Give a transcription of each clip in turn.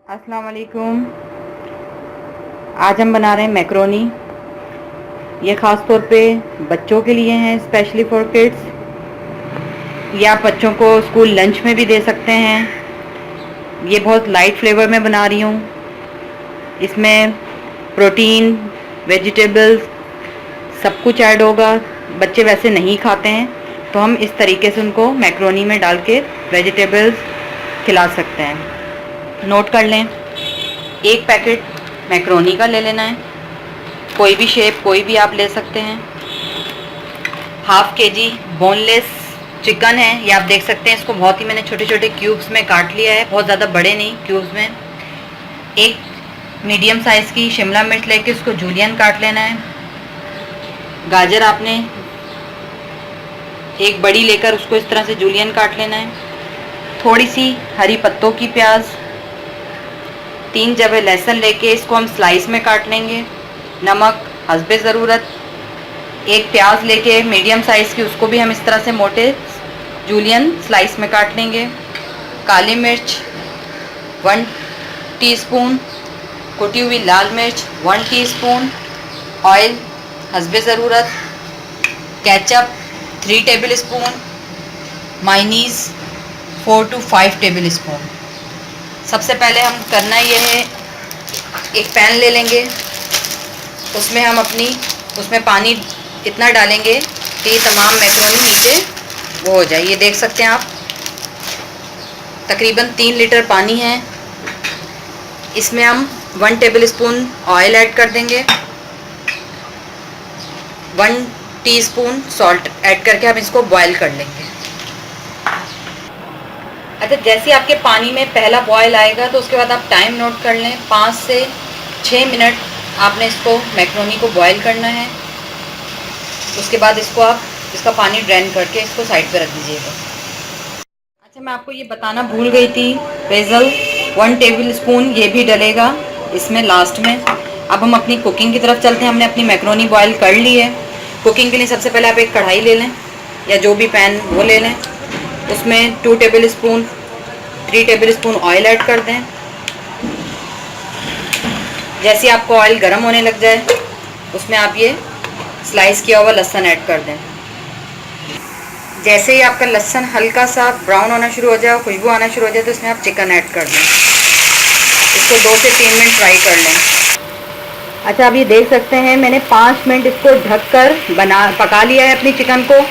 अस्सलाम वालेकुम। आज हम बना रहे हैं मैक्रोनी। ये ख़ास तौर पे बच्चों के लिए हैं, स्पेशली फॉर किड्स। ये आप बच्चों को स्कूल लंच में भी दे सकते हैं। ये बहुत लाइट फ्लेवर में बना रही हूँ। इसमें प्रोटीन, वेजिटेबल्स सब कुछ ऐड होगा। बच्चे वैसे नहीं खाते हैं तो हम इस तरीके से उनको मैक्रोनी में डाल के वेजिटेबल्स खिला सकते हैं। नोट कर लें, एक पैकेट मैक्रोनी का ले लेना है। कोई भी शेप, कोई भी आप ले सकते हैं। हाफ के जी बोनलेस चिकन है, ये आप देख सकते हैं। इसको बहुत ही मैंने छोटे छोटे क्यूब्स में काट लिया है, बहुत ज़्यादा बड़े नहीं, क्यूब्स में। एक मीडियम साइज़ की शिमला मिर्च लेके उसको जूलियन काट लेना है। गाजर आपने एक बड़ी लेकर उसको इस तरह से जूलियन काट लेना है। थोड़ी सी हरी पत्तों की प्याज, 3 जबे लहसुन लेके इसको हम स्लाइस में काट लेंगे। नमक हस्बे ज़रूरत। एक प्याज लेके मीडियम साइज़ की, उसको भी हम इस तरह से मोटे जूलियन स्लाइस में काट लेंगे। काली मिर्च 1 टीस्पून, कुटी हुई लाल मिर्च 1 टीस्पून, ऑयल हस्बे ज़रूरत, ketchup 3 table spoon, mayonnaise 4 to 5 table spoon. सबसे पहले हम करना ये है, एक पैन ले लेंगे, उसमें पानी इतना डालेंगे कि ये तमाम मैक्रोनी नीचे वो हो जाए। ये देख सकते हैं आप, तकरीबन 3 लीटर पानी है। इसमें हम 1 टेबल स्पून ऑयल ऐड कर देंगे, 1 टीस्पून सॉल्ट ऐड करके हम इसको बॉयल कर लेंगे। अच्छा, जैसे आपके पानी में पहला बॉयल आएगा तो उसके बाद आप टाइम नोट कर लें। 5 से 6 मिनट आपने इसको मैक्रोनी को बॉयल करना है। उसके बाद इसका पानी ड्रेन करके इसको साइड पे रख दीजिएगा। अच्छा, मैं आपको ये बताना भूल गई थी, बेसल 1 टेबल स्पून ये भी डलेगा इसमें लास्ट में। अब हम अपनी कुकिंग की तरफ चलते हैं। हमने अपनी मैक्रोनी बॉयल कर ली है। कुकिंग के लिए सबसे पहले आप एक कढ़ाई ले लें या जो भी पैन वो ले लें। उसमें 2 table spoon 3 table spoon oil add कर दें। जैसे आपको ऑयल गर्म होने लग जाए उसमें आप ये स्लाइस किया हुआ लहसुन ऐड कर दें। जैसे ही आपका लहसुन हल्का सा ब्राउन होना शुरू हो जाए और खुशबू आना शुरू हो जाए तो इसमें आप चिकन ऐड कर दें। इसको 2 से 3 मिनट फ्राई कर लें। अच्छा, आप ये देख सकते हैं मैंने 5 मिनट इसको ढककर पका लिया है अपनी चिकन को।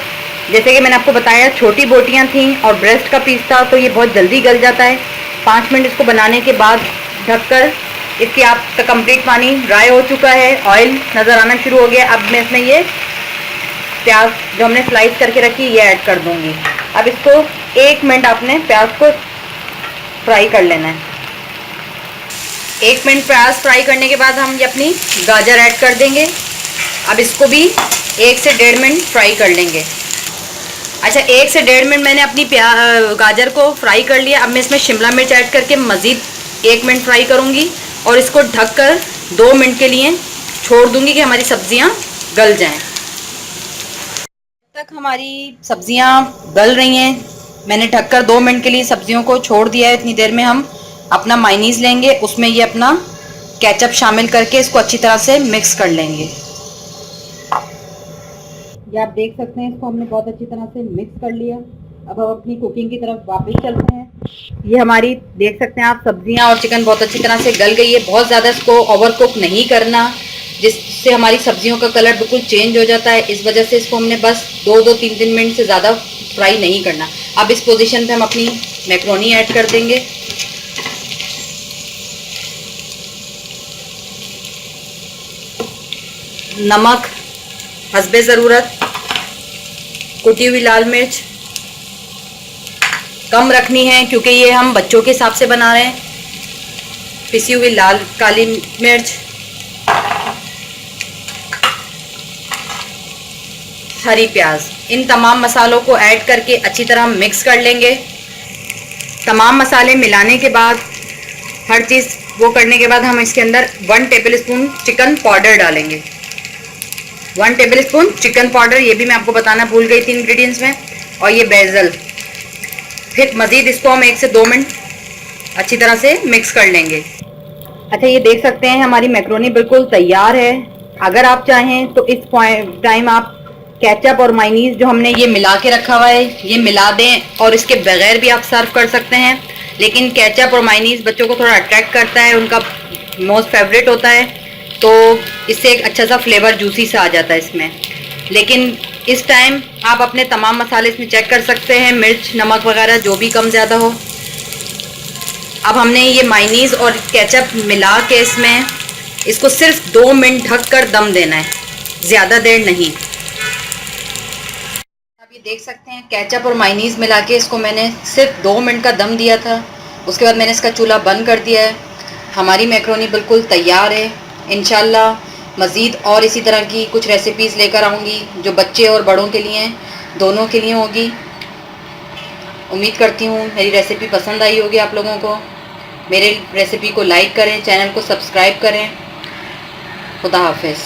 जैसे कि मैंने आपको बताया, छोटी बोटियां थीं और ब्रेस्ट का पीस था तो ये बहुत जल्दी गल जाता है। 5 मिनट इसको बनाने के बाद ढककर इसकी आप कंप्लीट पानी ड्राई हो चुका है, ऑयल नज़र आना शुरू हो गया। अब मैं इसमें ये प्याज जो हमने स्लाइस करके रखी ये ऐड कर दूंगी। अब इसको 1 मिनट आपने प्याज को फ्राई कर लेना है। 1 मिनट प्याज फ्राई करने के बाद हम ये अपनी गाजर ऐड कर देंगे। अब इसको भी 1 से 1.5 मिनट फ्राई कर लेंगे। अच्छा, 1 से 1.5 मिनट मैंने अपनी गाजर को फ्राई कर लिया। अब मैं इसमें शिमला मिर्च ऐड करके मज़ीद 1 मिनट फ्राई करूँगी और इसको ढककर 2 मिनट के लिए छोड़ दूँगी कि हमारी सब्जियाँ गल जाएँ। तक हमारी सब्जियां गल रही हैं, मैंने ढककर 2 मिनट के लिए सब्जियों को छोड़ दिया है। इतनी देर में हम अपना मायनीज़ लेंगे, उसमें ये अपना केचप शामिल करके इसको अच्छी तरह से मिक्स कर लेंगे। ये आप देख सकते हैं, इसको हमने बहुत अच्छी तरह से मिक्स कर लिया। अब हम अपनी कुकिंग की तरफ वापस चलते हैं। ये हमारी देख सकते हैं आप, सब्जियां और चिकन बहुत अच्छी तरह से गल गई है। बहुत ज़्यादा इसको ओवर कुक नहीं करना, जिससे हमारी सब्जियों का कलर बिल्कुल चेंज हो जाता है। इस वजह से इसको हमने बस 2-3 मिनट से ज़्यादा फ्राई नहीं करना। अब इस पोजीशन पे हम अपनी मैक्रोनी ऐड कर देंगे। नमक हस्बे ज़रूरत, कुटी हुई लाल मिर्च कम रखनी है क्योंकि ये हम बच्चों के हिसाब से बना रहे हैं। पिसी हुई काली मिर्च, हरी प्याज, इन तमाम मसालों को ऐड करके अच्छी तरह मिक्स कर लेंगे। तमाम मसाले मिलाने के बाद, हर चीज़ वो करने के बाद हम इसके अंदर 1 टेबल स्पून चिकन पाउडर डालेंगे। 1 टेबल स्पून चिकन पाउडर, ये भी मैं आपको बताना भूल गई थी इंग्रेडिएंट्स में। और ये बेसल। फिर मज़ीद इसको हम 1 से 2 मिनट अच्छी तरह से मिक्स कर लेंगे। अच्छा, ये देख सकते हैं हमारी मैक्रोनी बिल्कुल तैयार है। अगर आप चाहें तो इस टाइम आप केचप और मायोनीज जो हमने ये मिला के रखा हुआ है ये मिला दें, और इसके बगैर भी आप सर्व कर सकते हैं। लेकिन केचप और मायोनीज बच्चों को थोड़ा अट्रैक्ट करता है, उनका मोस्ट फेवरेट होता है, तो इससे एक अच्छा सा फ्लेवर जूसी सा आ जाता है इसमें। लेकिन इस टाइम आप अपने तमाम मसाले इसमें चेक कर सकते हैं, मिर्च नमक वगैरह जो भी कम ज़्यादा हो। अब हमने ये मायोनीज और केचप मिला के इसमें इसको सिर्फ 2 मिनट ढक कर दम देना है, ज़्यादा देर नहीं। आप ये देख सकते हैं केचप और मायोनीज मिला के इसको मैंने सिर्फ 2 मिनट का दम दिया था। उसके बाद मैंने इसका चूल्हा बंद कर दिया है। हमारी मैक्रोनी बिल्कुल तैयार है। इंशाल्लाह मज़ीद और इसी तरह की कुछ रेसिपीज़ लेकर आऊँगी जो बच्चे और बड़ों के लिए दोनों के लिए होगी। उम्मीद करती हूँ मेरी रेसिपी पसंद आई होगी आप लोगों को। मेरे रेसिपी को लाइक करें, चैनल को सब्सक्राइब करें। खुदा हाफिज़।